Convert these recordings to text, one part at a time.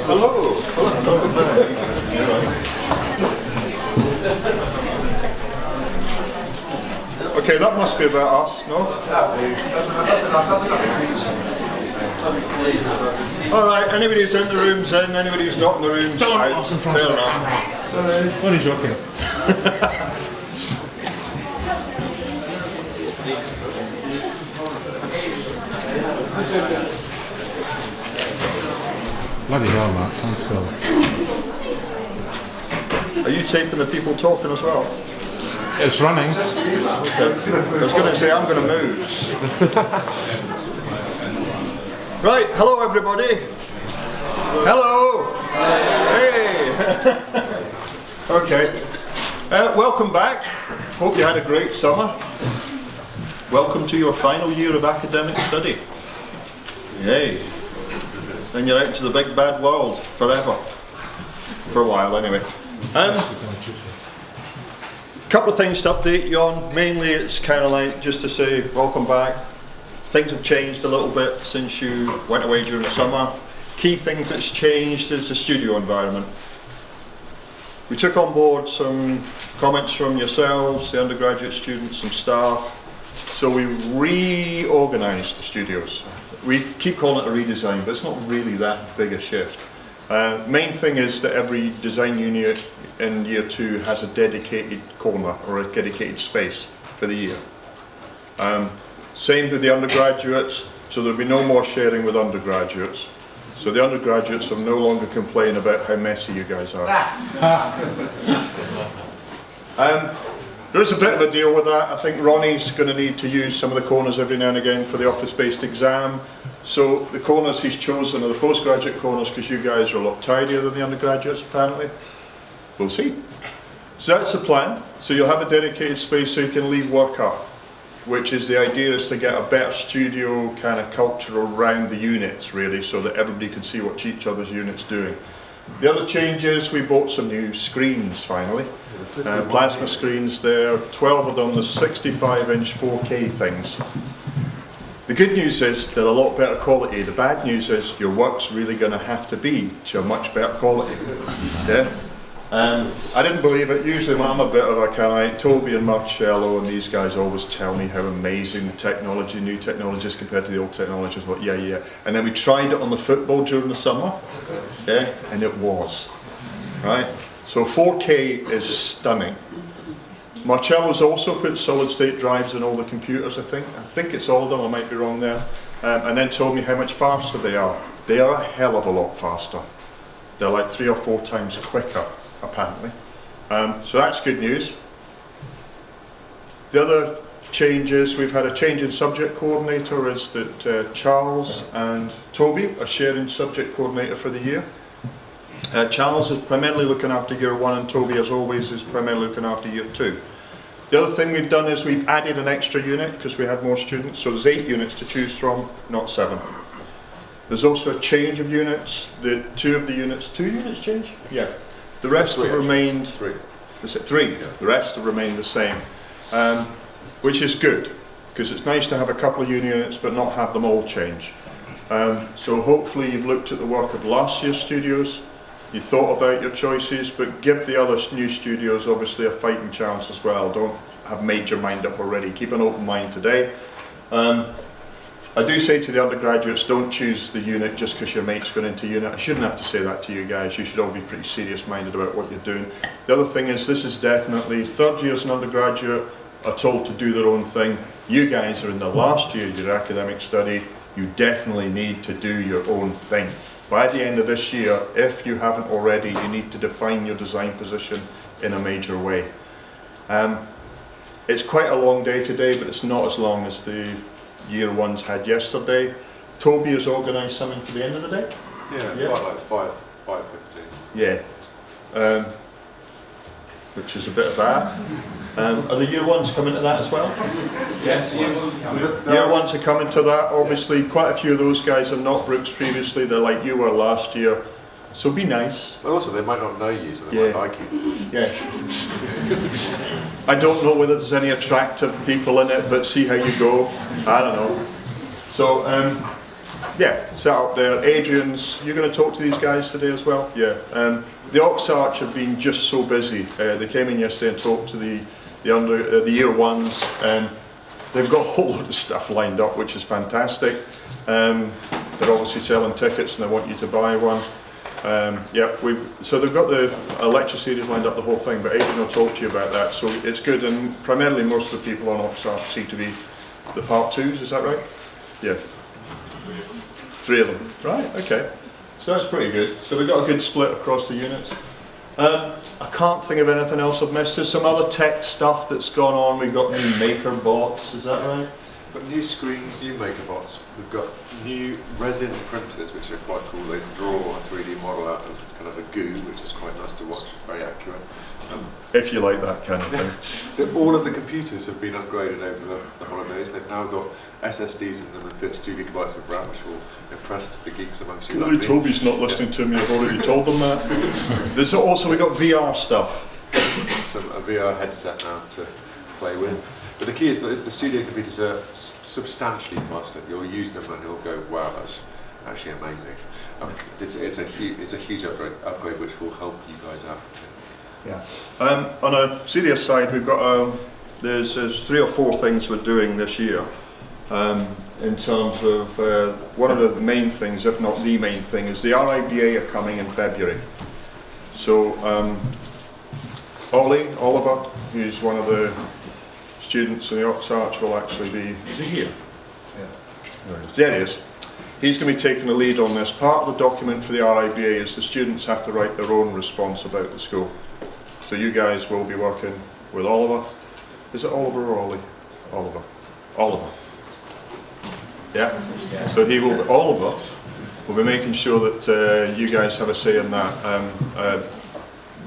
Hello. Okay, that must be about us, no? All right, anybody who's in the room's in, anybody who's not in the room's out. Fair enough. Sorry. Only joking. Bloody hell, Matt, sounds slow. Are you taping the people talking as well? It's running. Okay. I was going to say, I'm going to move. Right, hello everybody. Hello. Hey. Okay. Welcome back. Hope you had a great summer. Welcome to your final year of academic study. Yay. Then you're out into the big bad world forever. For a while anyway. Couple of things to update you on. Mainly it's kind of like just to say welcome back. Things have changed a little bit since you went away during the summer. Key things that's changed is the studio environment. We took on board some comments from yourselves, the undergraduate students, some staff. So we reorganised the studios. We keep calling it a redesign, but it's not really that big a shift. Main thing is that every design unit in year 2 has a dedicated corner or a dedicated space for the year. Same with the undergraduates, so there'll be no more sharing with undergraduates. So the undergraduates will no longer complain about how messy you guys are. There is a bit of a deal with that. I think Ronnie's going to need to use some of the corners every now and again for the office-based exam. So the corners he's chosen are the postgraduate corners because you guys are a lot tidier than the undergraduates apparently. We'll see. So that's the plan. So you'll have a dedicated space so you can leave work up, which is the idea is to get a better studio kind of culture around the units really so that everybody can see what each other's unit's doing. The other change is we bought some new screens finally. Plasma screens there, 12 of them, the 65-inch 4K things. The good news is they're a lot better quality. The bad news is your work's really going to have to be to a much better quality. Yeah. I didn't believe it. Usually I'm a bit of a kind of like Toby and Marcello and these guys always tell me how amazing the technology, new technology is compared to the old technology. I thought, yeah. And then we tried it on the football during the summer, yeah, and it was, right? So 4K is stunning. Marcello's also put solid state drives in all the computers, I think it's all of them, I might be wrong there. And then told me how much faster they are. They are a hell of a lot faster. They're like 3 or 4 times quicker, apparently. So that's good news. The other changes, we've had a change in subject coordinator, is that Charles and Toby are sharing subject coordinator for the year. Charles is primarily looking after year 1 and Toby, as always, is primarily looking after year 2. The other thing we've done is we've added an extra unit because we had more students, so there's 8 units to choose from, not 7. There's also a change of units. The 2 units change? Yeah. The rest have remained 3. Is it 3? Yeah. The rest have remained the same, which is good because it's nice to have a couple of units but not have them all change. So hopefully you've looked at the work of last year's studios, you thought about your choices, but give the other new studios obviously a fighting chance as well. Don't have made your mind up already. Keep an open mind today. I do say to the undergraduates, don't choose the unit just because your mate's gone into unit. I shouldn't have to say that to you guys. You should all be pretty serious minded about what you're doing. The other thing is, this is definitely, third years and undergraduate are told to do their own thing. You guys are in the last year of your academic study. You definitely need to do your own thing. By the end of this year, if you haven't already, you need to define your design position in a major way. It's quite a long day today, but it's not as long as the year 1s had yesterday. Toby has organised something for the end of the day? Yeah. Like 5:15. Yeah. Which is a bit of that. Are the year 1s coming to that as well? Yes, year 1s are coming. Year 1s are coming to that. Obviously, quite a few of those guys are not Brooks previously. They're like you were last year. So be nice. But also, they might not know you, so they might like you. Yeah. I don't know whether there's any attractive people in it, but see how you go. I don't know. So set up there. Adrian's, you're going to talk to these guys today as well? Yeah. The Ox Arch have been just so busy. They came in yesterday and talked to the year ones. They've got a whole lot of stuff lined up, which is fantastic. They're obviously selling tickets and they want you to buy one. So they've got the lecture series lined up, the whole thing, but Adrian will talk to you about that. So it's good, and primarily most of the people on Ox Arch seem to be the part twos, is that right? Yeah. 3 of them. Right, okay. So that's pretty good. So we've got a good split across the units. I can't think of anything else I've missed. There's some other tech stuff that's gone on. We've got new maker bots, is that right? We've got new screens, new maker bots. We've got new resin printers, which are quite cool. They draw a 3D model out of kind of a goo, which is quite nice to watch, very accurate. If you like that kind of thing. All of the computers have been upgraded over the holidays. They've now got SSDs in them and 32 gigabytes of RAM, which will impress the geeks amongst you. Like Toby's not listening to me, I've already told them that. There's also, we've got VR stuff. A VR headset now to play with. But the key is that the studio computers are substantially faster. You'll use them and you'll go, wow, that's actually amazing. It's a huge upgrade which will help you guys out. Yeah. On a serious side, we've got there's 3 or 4 things we're doing this year. In terms of one of the main things, if not the main thing, is the RIBA are coming in February. So Oliver, who's one of the students in the Ox Arch, will actually be. Is he here? Yeah. There he is. He's going to be taking the lead on this. Part of the document for the RIBA is the students have to write their own response about the school. So you guys will be working with Oliver. Is it Oliver or Ollie? Oliver. Oliver. Yeah? So Oliver will be making sure that you guys have a say in that.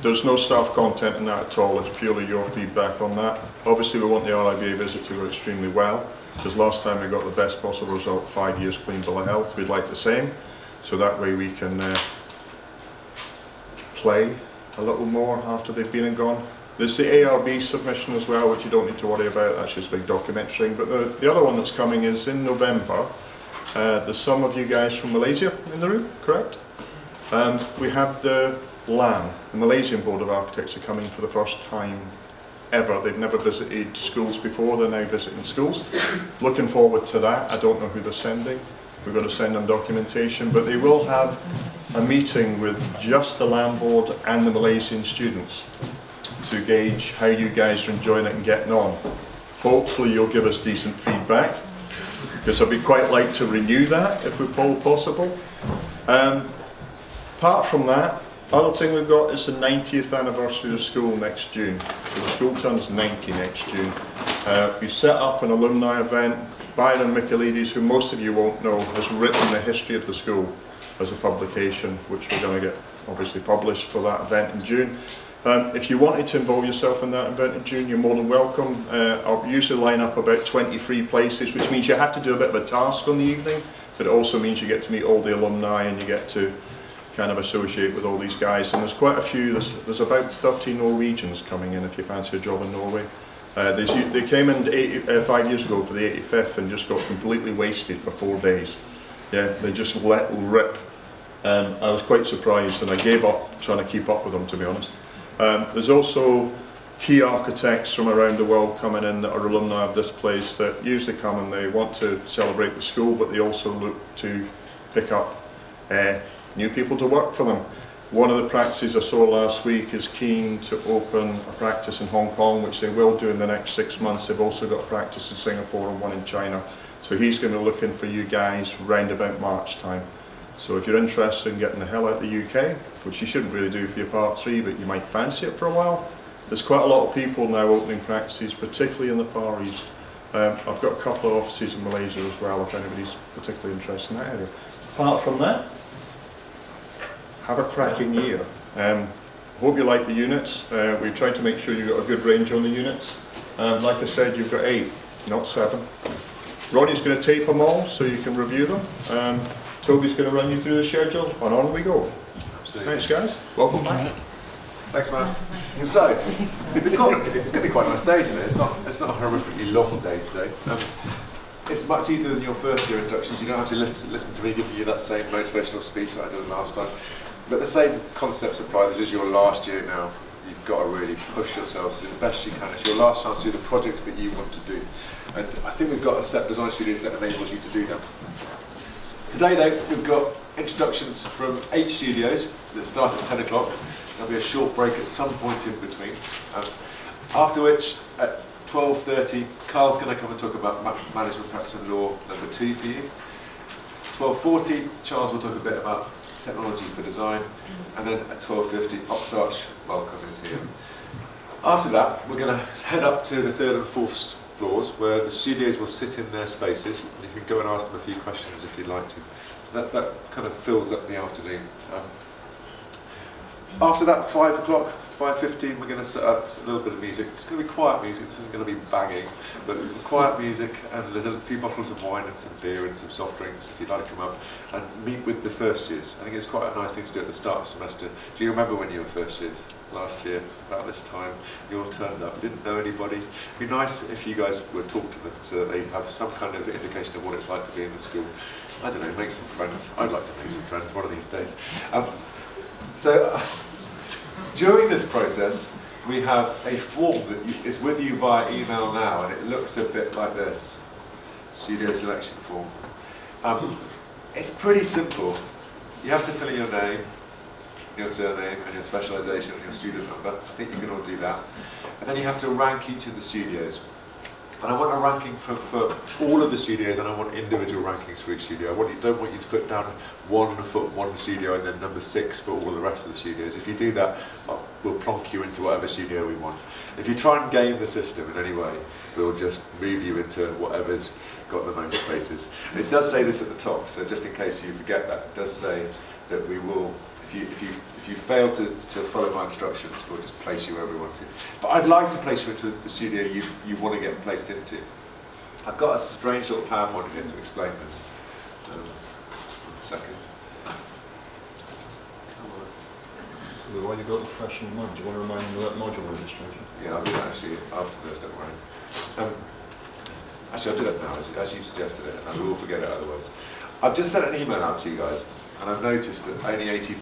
There's no staff content in that at all, it's purely your feedback on that. Obviously we want the RIBA visit to go extremely well, because last time we got the best possible result, 5 years clean bill of health. We'd like the same, so that way we can play a little more after they've been and gone. There's the ARB submission as well, which you don't need to worry about, that's just a big documentary. But the other one that's coming is in November. There's some of you guys from Malaysia in the room, correct? We have the LAM, the Malaysian Board of Architects, are coming for the first time ever. They've never visited schools before, they're now visiting schools. Looking forward to that. I don't know who they're sending. We've got to send them documentation, but they will have a meeting with just the LAM board and the Malaysian students to gauge how you guys are enjoying it and getting on. Hopefully you'll give us decent feedback, because I'd be quite like to renew that if we possible. Apart from that, other thing we've got is the 90th anniversary of school next June. So the school turns 90 next June. We set up an alumni event. Byron Michaelides, who most of you won't know, has written the history of the school as a publication, which we're going to get obviously published for that event in June. If you wanted to involve yourself in that event in June, you're more than welcome. I'll usually line up about 20 free places, which means you have to do a bit of a task on the evening, but it also means you get to meet all the alumni and you get to kind of associate with all these guys. And there's quite a few, there's about 30 Norwegians coming in if you fancy a job in Norway. They came in 5 years ago for the 85th and just got completely wasted for 4 days. Yeah, they just let rip. I was quite surprised and I gave up trying to keep up with them, to be honest. There's also key architects from around the world coming in that are alumni of this place that usually come and they want to celebrate the school, but they also look to pick up new people to work for them. One of the practices I saw last week is keen to open a practice in Hong Kong, which they will do in the next 6 months. They've also got a practice in Singapore and one in China. So he's going to look in for you guys round about March time. So if you're interested in getting the hell out of the UK, which you shouldn't really do for your part 3, but you might fancy it for a while, there's quite a lot of people now opening practices, particularly in the Far East. I've got a couple of offices in Malaysia as well, if anybody's particularly interested in that area. Apart from that, have a cracking year. Hope you like the units. We've tried to make sure you've got a good range on the units. Like I said, you've got 8, not 7. Ronnie's going to tape them all so you can review them. Toby's going to run you through the schedule, and on we go. Absolutely. Thanks guys, welcome back. Thanks, man. So, it's going to be quite a nice day today. It's not a horrifically long day today. it's much easier than your first year inductions. You don't have to listen to me giving you that same motivational speech that I did last time. But the same concepts apply. This is your last year now. You've got to really push yourselves to do the best you can. It's your last chance to do the projects that you want to do. And I think we've got a set of design studios that enables you to do them. Today though, we've got introductions from 8 studios that start at 10 o'clock. There'll be a short break at some point in between. After which, at 12:30, Carl's going to come and talk about management practice and law number 2 for you. 12:40, Charles will talk a bit about technology for design. And then at 12:50, Oxarch welcome is here. After that, we're going to head up to the 3rd and 4th floors where the studios will sit in their spaces. You can go and ask them a few questions if you'd like to. So that kind of fills up the afternoon. After that, 5 o'clock, 5:15, we're going to set up a little bit of music. It's going to be quiet music, this isn't going to be banging, but quiet music, and there's a few bottles of wine and some beer and some soft drinks if you'd like to come up and meet with the first years. I think it's quite a nice thing to do at the start of the semester. Do you remember when you were first years? Last year, about this time, you all turned up, didn't know anybody. It'd be nice if you guys would talk to them so that they have some kind of indication of what it's like to be in the school. I don't know, make some friends. I'd like to make some friends one of these days. During this process, we have a form that is with you via email now, and it looks a bit like this. Studio selection form. It's pretty simple. You have to fill in your name, your surname, and your specialisation, and your student number. I think you can all do that. And then you have to rank each of the studios. And I want a ranking for all of the studios, and I want individual rankings for each studio. Don't want you to put down 1 for one studio and then number 6 for all the rest of the studios. If you do that, we'll plonk you into whatever studio we want. If you try and game the system in any way, we'll just move you into whatever's got the most spaces. And it does say this at the top, so just in case you forget that, it does say that we will, if you fail to follow my instructions, we'll just place you wherever we want to. But I'd like to place you into the studio you want to get placed into. I've got a strange little PowerPoint here to explain this. 1 second. While you've got the fresh in mind, do you want to remind me about module registration? Yeah, I'll do that actually after this, don't worry. Actually, I'll do that now, as you've suggested it, and I will forget it otherwise. I've just sent an email out to you guys, and I've noticed that only 84